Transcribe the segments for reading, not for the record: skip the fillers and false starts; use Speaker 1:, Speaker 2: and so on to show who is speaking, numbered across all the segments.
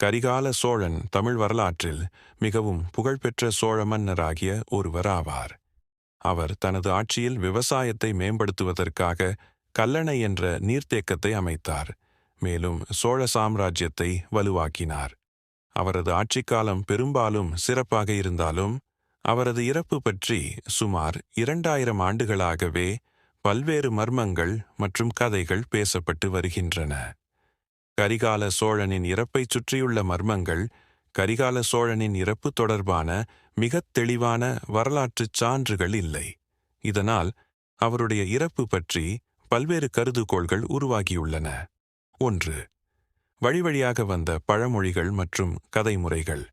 Speaker 1: கரிகால சோழன் தமிழ் வரலாற்றில் மிகவும் புகழ்பெற்ற சோழ மன்னராகிய ஒருவர் ஆவார். அவர் தனது ஆட்சியில் விவசாயத்தை மேம்படுத்துவதற்காக கல்லணை என்ற நீர்த்தேக்கத்தை அமைத்தார். மேலும் சோழ சாம்ராஜ்யத்தை வலுவாக்கினார். அவரது ஆட்சிக்காலம் பெரும்பாலும் சிறப்பாக இருந்தாலும் அவரது இறப்பு பற்றி சுமார் 2000 ஆண்டுகளாகவே பல்வேறு மர்மங்கள் மற்றும் கதைகள் பேசப்பட்டு வருகின்றன. கரிகால சோழனின் இறப்பைச் சுற்றியுள்ள மர்மங்கள் கரிகால சோழனின் இறப்பு தொடர்பான மிகத் தெளிவான வரலாற்றுச் சான்றுகள் இல்லை. இதனால் அவருடைய இறப்பு பற்றி பல்வேறு கருதுகோள்கள் உருவாகியுள்ளன. 1. வழிவழியாக வந்த பழமொழிகள் மற்றும் கதைமுறைகள்.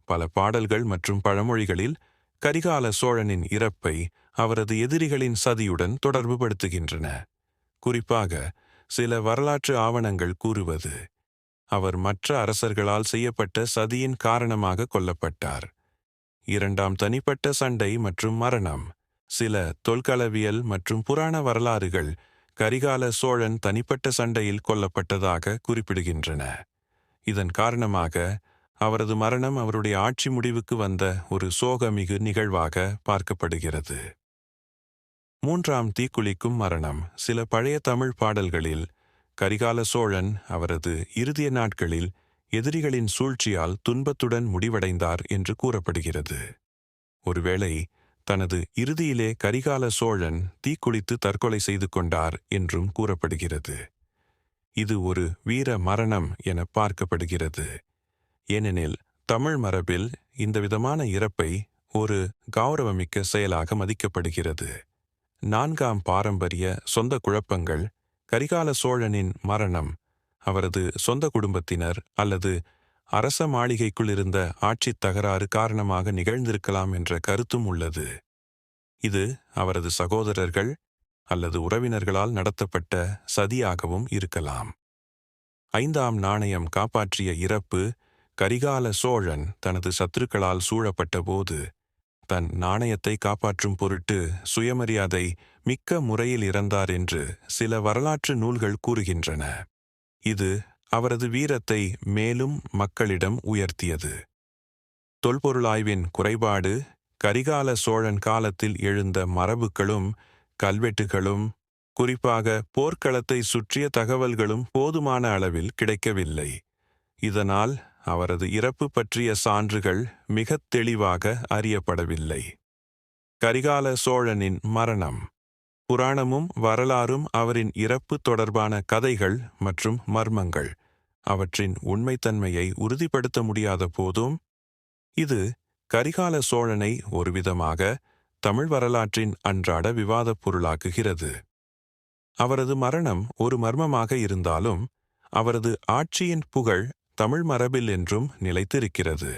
Speaker 1: பல பாடல்கள் மற்றும் பழமொழிகளில் கரிகால சோழனின் இறப்பை அவரது எதிரிகளின் சதியுடன் தொடர்புபடுத்துகின்றன. குறிப்பாக சில வரலாற்று ஆவணங்கள் கூறுவது அவர் மற்ற அரசர்களால் செய்யப்பட்ட சதியின் காரணமாக கொல்லப்பட்டார். 2. தனிப்பட்ட சண்டை மற்றும் மரணம். சில தொல்களவியல் மற்றும் புராண வரலாறுகள் கரிகால சோழன் தனிப்பட்ட சண்டையில் கொல்லப்பட்டதாக குறிப்பிடுகின்றன. இதன் காரணமாக அவரது மரணம் அவருடைய ஆட்சி முடிவுக்கு வந்த ஒரு சோகமிகு நிகழ்வாக பார்க்கப்படுகிறது. 3. தீக்குளிக்கும் மரணம். சில பழைய தமிழ் பாடல்களில் கரிகால சோழன் அவரது இறுதிய நாட்களில் எதிரிகளின் சூழ்ச்சியால் துன்பத்துடன் முடிவடைந்தார் என்று கூறப்படுகிறது. ஒருவேளை தனது இறுதியிலே கரிகால சோழன் தீக்குளித்து தற்கொலை செய்து கொண்டார் என்றும் கூறப்படுகிறது. இது ஒரு வீர மரணம் என பார்க்கப்படுகிறது. ஏனெனில் தமிழ் மரபில் இந்த விதமான இறப்பை ஒரு கௌரவமிக்க செயலாக மதிக்கப்படுகிறது. 4. பாரம்பரிய சொந்த குழப்பங்கள். கரிகால சோழனின் மரணம் அவரது சொந்த குடும்பத்தினர் அல்லது அரச மாளிகைக்குள் இருந்த ஆட்சித் தகராறு காரணமாக நிகழ்ந்திருக்கலாம் என்ற கருத்தும் உள்ளது. இது அவரது சகோதரர்கள் அல்லது உறவினர்களால் நடத்தப்பட்ட சதியாகவும் இருக்கலாம். 5. நாணயம் காப்பாற்றிய இறப்பு. கரிகால சோழன் தனது சத்துருக்களால் சூழப்பட்ட போது தன் நாணயத்தை காப்பாற்றும் பொருட்டு சுயமரியாதை மிக்க முறையில் இறந்தார் என்று சில வரலாற்று நூல்கள் கூறுகின்றன. இது அவரது வீரத்தை மேலும் மக்களிடம் உயர்த்தியது. தொல்பொருளாய்வின் குறைபாடு. கரிகால சோழன் காலத்தில் எழுந்த மரபுகளும் கல்வெட்டுகளும் குறிப்பாக போர்க்களத்தை சுற்றிய தகவல்களும் போதுமான அளவில் கிடைக்கவில்லை. இதனால் அவரது இறப்பு பற்றிய சான்றுகள் மிகத் தெளிவாக அறியப்படவில்லை. கரிகால சோழனின் மரணம். புராணமும் வரலாறும் அவரின் இறப்பு தொடர்பான கதைகள் மற்றும் மர்மங்கள் அவற்றின் உண்மைத்தன்மையை உறுதிப்படுத்த முடியாத போதும் இது கரிகால சோழனை ஒருவிதமாக தமிழ் வரலாற்றின் அன்றாட விவாதப் பொருளாக்குகிறது. அவரது மரணம் ஒரு மர்மமாக இருந்தாலும் அவரது ஆட்சியின் புகழ் தமிழ் மரபில் என்றும் நிலைத்திருக்கிறது.